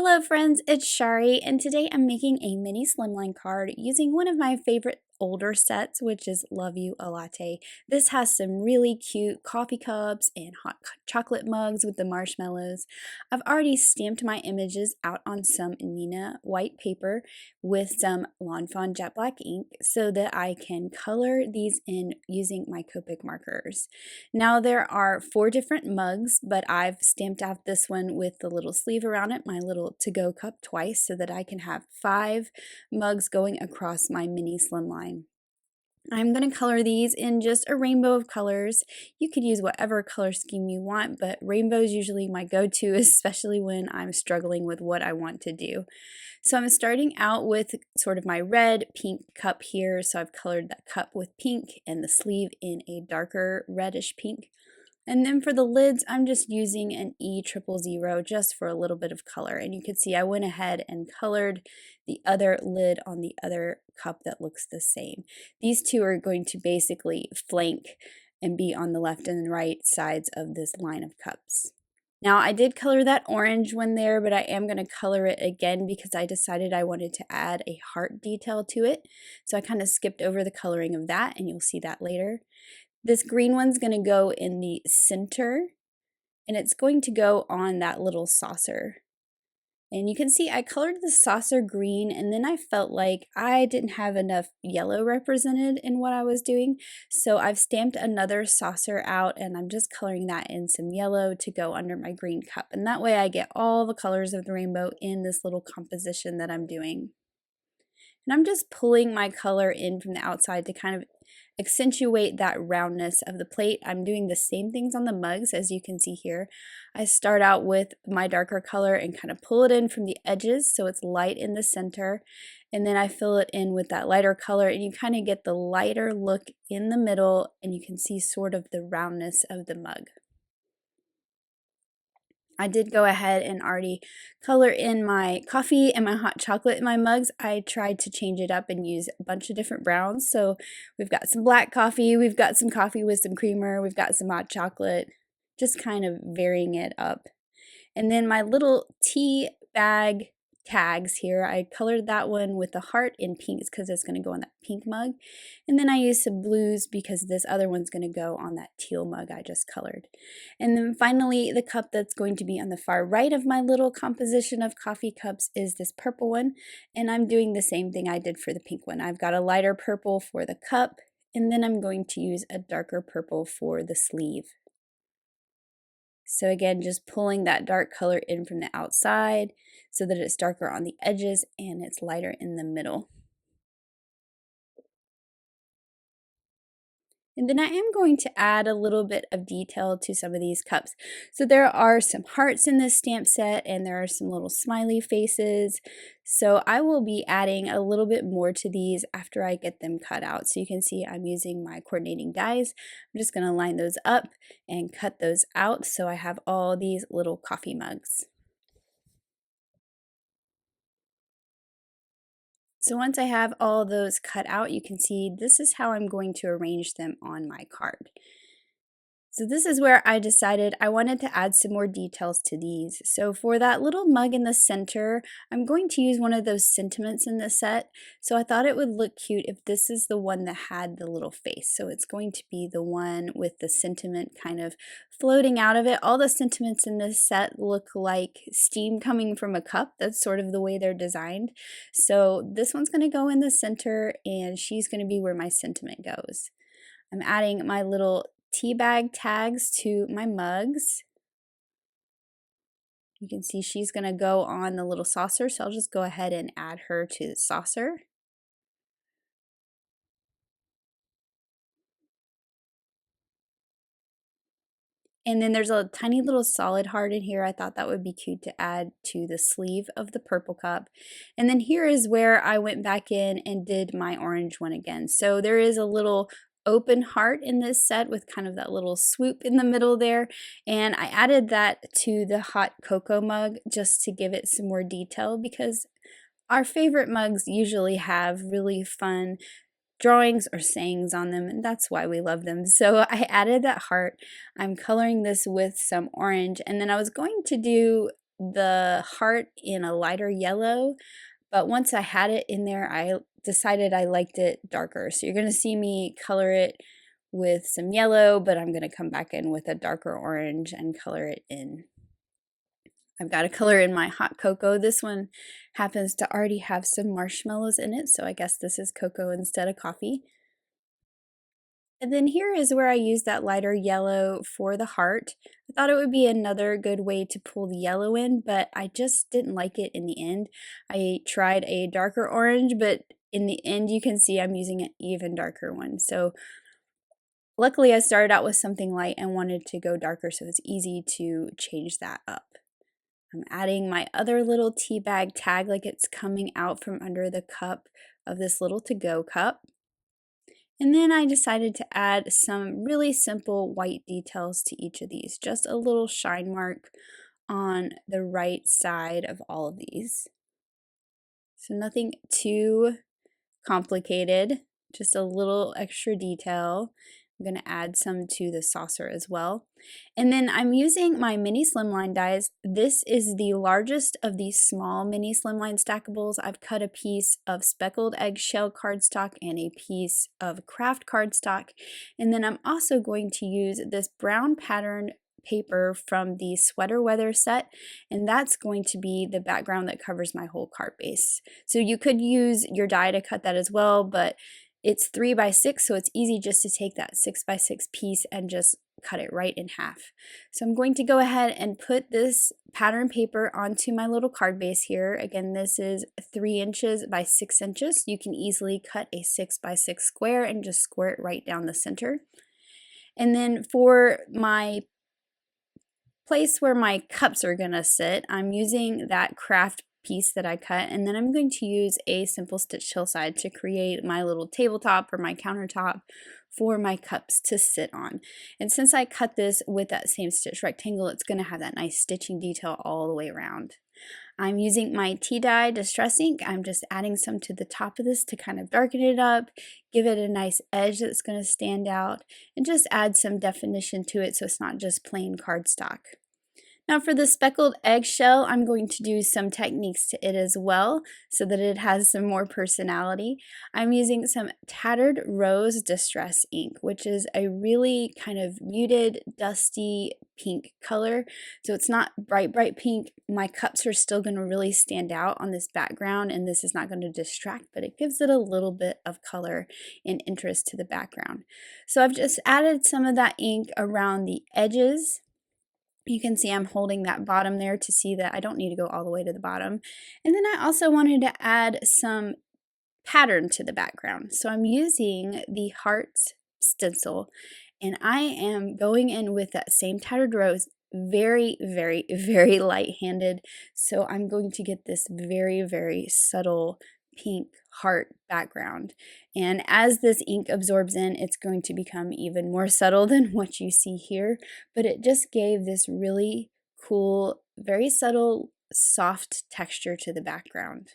Hello friends, it's Chari, and today I'm making a mini slimline card using one of my favorite older sets, which is Love You a Latte. This has some really cute coffee cups and hot chocolate mugs with the marshmallows. I've already stamped my images out on some Nina white paper with some lawnfawn jet black ink so that I can color these in using my Copic markers. Now there are 4 different mugs, but I've stamped out this one with the little sleeve around it, my little to-go cup twice, so that I can have 5 mugs going across my mini slimline. I'm going to color these in just a rainbow of colors. You could use whatever color scheme you want, but rainbow is usually my go-to, especially when I'm struggling with what I want to do. So I'm starting out with sort of my red pink cup here. So I've colored that cup with pink and the sleeve in a darker reddish pink. And then for the lids, I'm just using an E000 just for a little bit of color. And you can see I went ahead and colored the other lid on the other cup that looks the same. These two are going to basically flank and be on the left and right sides of this line of cups. Now I did color that orange one there, but I am going to color it again because I decided I wanted to add a heart detail to it. So I kind of skipped over the coloring of that, and you'll see that later. This green one's going to go in the center, and it's going to go on that little saucer. And you can see I colored the saucer green, and then I felt like I didn't have enough yellow represented in what I was doing. So I've stamped another saucer out, and I'm just coloring that in some yellow to go under my green cup. And that way I get all the colors of the rainbow in this little composition that I'm doing. And I'm just pulling my color in from the outside to kind of accentuate that roundness of the plate. I'm doing the same things on the mugs, as you can see here. I start out with my darker color and kind of pull it in from the edges so it's light in the center, and then I fill it in with that lighter color, and you kind of get the lighter look in the middle, and you can see sort of the roundness of the mug. I did go ahead and already color in my coffee and my hot chocolate in my mugs. I tried to change it up and use a bunch of different browns. So we've got some black coffee, we've got some coffee with some creamer, we've got some hot chocolate, just kind of varying it up. And then my little tea bag tags here, I colored that one with the heart in pinks because it's going to go on that pink mug. And then I used some blues because this other one's going to go on that teal mug I just colored. And then finally, the cup that's going to be on the far right of my little composition of coffee cups is this purple one. And I'm doing the same thing I did for the pink one. I've got a lighter purple for the cup, and then I'm going to use a darker purple for the sleeve. So again, just pulling that dark color in from the outside so that it's darker on the edges and it's lighter in the middle. And then I am going to add a little bit of detail to some of these cups. So there are some hearts in this stamp set, and there are some little smiley faces. So I will be adding a little bit more to these after I get them cut out. So you can see I'm using my coordinating dies. I'm just going to line those up and cut those out so I have all these little coffee mugs. So once I have all those cut out, you can see this is how I'm going to arrange them on my card. So this is where I decided I wanted to add some more details to these. So for that little mug in the center, I'm going to use one of those sentiments in the set. So I thought it would look cute if this is the one that had the little face. So it's going to be the one with the sentiment kind of floating out of it. All the sentiments in this set look like steam coming from a cup. That's sort of the way they're designed. So this one's going to go in the center, and she's going to be where my sentiment goes. I'm adding my little tea bag tags to my mugs. You can see she's going to go on the little saucer, so I'll just go ahead and add her to the saucer. And then there's a tiny little solid heart in here. I thought that would be cute to add to the sleeve of the purple cup. And then here is where I went back in and did my orange one again. So there is a little open heart in this set with kind of that little swoop in the middle there, and I added that to the hot cocoa mug just to give it some more detail, because our favorite mugs usually have really fun drawings or sayings on them, and that's why we love them. So I added that heart. I'm coloring this with some orange, and then I was going to do the heart in a lighter yellow, but once I had it in there, I decided I liked it darker. So you're going to see me color it with some yellow, but I'm going to come back in with a darker orange and color it in. I've got a color in my hot cocoa. This one happens to already have some marshmallows in it, so I guess this is cocoa instead of coffee. And then here is where I use that lighter yellow for the heart. I thought it would be another good way to pull the yellow in, but I just didn't like it in the end. I tried a darker orange, but in the end you can see I'm using an even darker one. So luckily I started out with something light and wanted to go darker, so it's easy to change that up. I'm adding my other little tea bag tag like it's coming out from under the cup of this little to-go cup. And then I decided to add some really simple white details to each of these, just a little shine mark on the right side of all of these. So nothing too complicated, just a little extra detail. I'm going to add some to the saucer as well. And then I'm using my mini slimline dies. This is the largest of these small mini slimline stackables. I've cut a piece of speckled eggshell cardstock and a piece of kraft cardstock. And then I'm also going to use this brown pattern paper from the sweater weather set, and that's going to be the background that covers my whole card base. So you could use your die to cut that as well, but it's 3 by 6, so it's easy just to take that 6 by 6 piece and just cut it right in half. So I'm going to go ahead and put this pattern paper onto my little card base here. Again, this is 3 inches by 6 inches. You can easily cut a 6 by 6 square and just square it right down the center. And then for my place where my cups are gonna sit, I'm using that kraft piece that I cut, and then I'm going to use a simple stitch hillside to create my little tabletop or my countertop for my cups to sit on. And since I cut this with that same stitch rectangle, it's going to have that nice stitching detail all the way around. I'm using my tea dye distress ink. I'm just adding some to the top of this to kind of darken it up, give it a nice edge that's going to stand out, and just add some definition to it so it's not just plain cardstock. Now for the speckled eggshell, I'm going to do some techniques to it as well so that it has some more personality. I'm using some Tattered Rose Distress ink, which is a really kind of muted, dusty pink color. So it's not bright pink. My cups are still going to really stand out on this background, and this is not going to distract, but it gives it a little bit of color and interest to the background. So I've just added some of that ink around the edges. You can see I'm holding that bottom there to see that I don't need to go all the way to the bottom. And then I also wanted to add some pattern to the background. So I'm using the hearts stencil, and I am going in with that same Tattered Rose, very light-handed. So I'm going to get this very subtle pink heart background. And as this ink absorbs in, it's going to become even more subtle than what you see here, but it just gave this really cool, very subtle, soft texture to the background.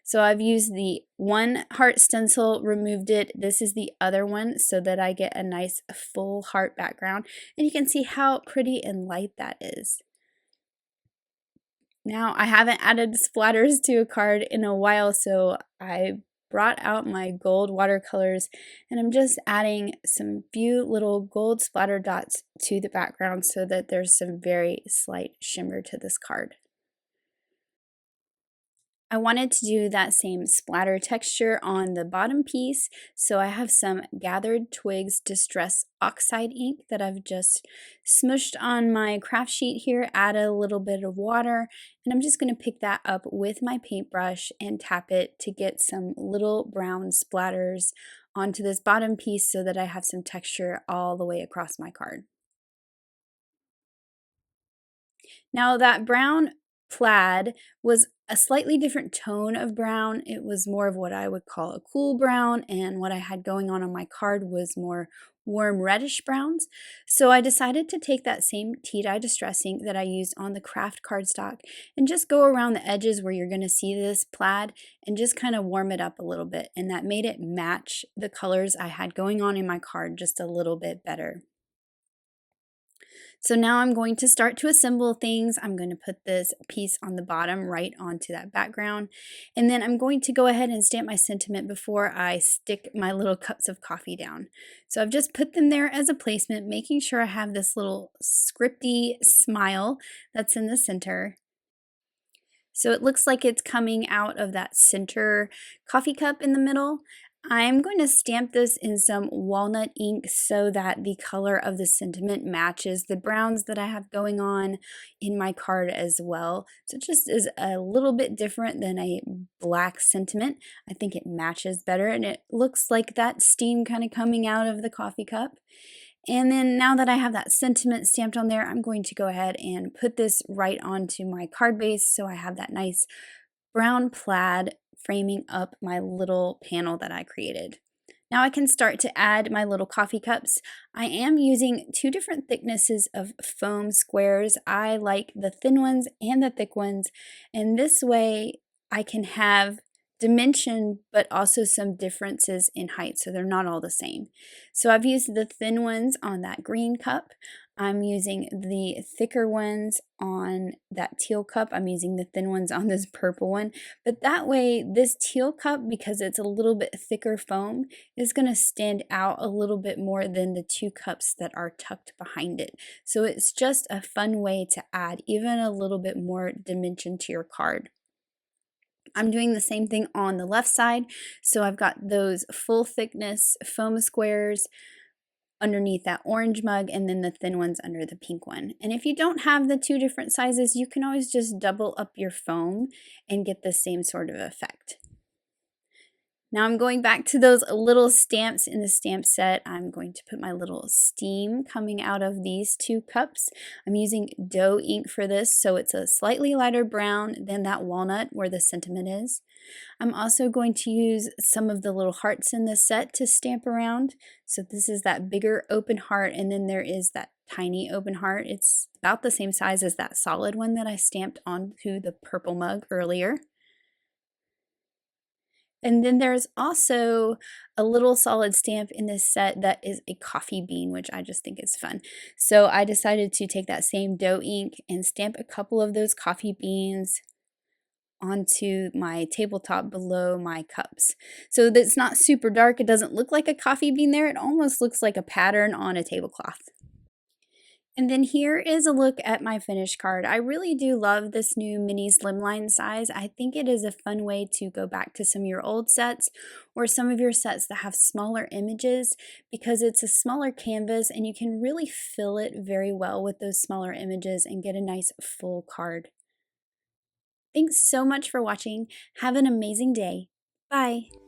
So I've used the one heart stencil, removed it. This is the other one so that I get a nice full heart background, and you can see how pretty and light that is. Now, I haven't added splatters to a card in a while, so I brought out my gold watercolors, and I'm just adding some few little gold splatter dots to the background so that there's some very slight shimmer to this card. I wanted to do that same splatter texture on the bottom piece, so I have some Gathered Twigs Distress Oxide ink that I've just smushed on my craft sheet here, add a little bit of water, and I'm just going to pick that up with my paintbrush and tap it to get some little brown splatters onto this bottom piece so that I have some texture all the way across my card. Now that brown plaid was a slightly different tone of brown. It was more of what I would call a cool brown, and what I had going on my card was more warm reddish browns. So I decided to take that same tea dye distress ink that I used on the kraft cardstock and just go around the edges where you're going to see this plaid and just kind of warm it up a little bit, and that made it match the colors I had going on in my card just a little bit better. So now I'm going to start to assemble things. I'm going to put this piece on the bottom right onto that background. And then I'm going to go ahead and stamp my sentiment before I stick my little cups of coffee down. So I've just put them there as a placement, making sure I have this little scripty smile that's in the center. So it looks like it's coming out of that center coffee cup in the middle. I'm going to stamp this in some walnut ink so that the color of the sentiment matches the browns that I have going on in my card as well. So it just is a little bit different than a black sentiment. I think it matches better, and it looks like that steam kind of coming out of the coffee cup. And then now that I have that sentiment stamped on there, I'm going to go ahead and put this right onto my card base so I have that nice brown plaid framing up my little panel that I created. Now I can start to add my little coffee cups. I am using 2 different thicknesses of foam squares. I like the thin ones and the thick ones, and this way I can have dimension but also some differences in height, so they're not all the same. So I've used the thin ones on that green cup. I'm using the thicker ones on that teal cup. I'm using the thin ones on this purple one. But that way, this teal cup, because it's a little bit thicker foam, is going to stand out a little bit more than the 2 cups that are tucked behind it. So it's just a fun way to add even a little bit more dimension to your card. I'm doing the same thing on the left side. So I've got those full thickness foam squares underneath that orange mug, and then the thin ones under the pink one. And if you don't have the 2 different sizes, you can always just double up your foam and get the same sort of effect. Now I'm going back to those little stamps in the stamp set. I'm going to put my little steam coming out of these 2 cups. I'm using dough ink for this, so it's a slightly lighter brown than that walnut where the sentiment is. I'm also going to use some of the little hearts in the set to stamp around. So this is that bigger open heart, and then there is that tiny open heart. It's about the same size as that solid one that I stamped onto the purple mug earlier. And then there's also a little solid stamp in this set that is a coffee bean, which I just think is fun. So I decided to take that same dough ink and stamp a couple of those coffee beans onto my tabletop below my cups. So that's not super dark. It doesn't look like a coffee bean there. It almost looks like a pattern on a tablecloth. And then here is a look at my finished card. I really do love this new mini slimline size. I think it is a fun way to go back to some of your old sets or some of your sets that have smaller images, because it's a smaller canvas and you can really fill it very well with those smaller images and get a nice full card. Thanks so much for watching. Have an amazing day. Bye.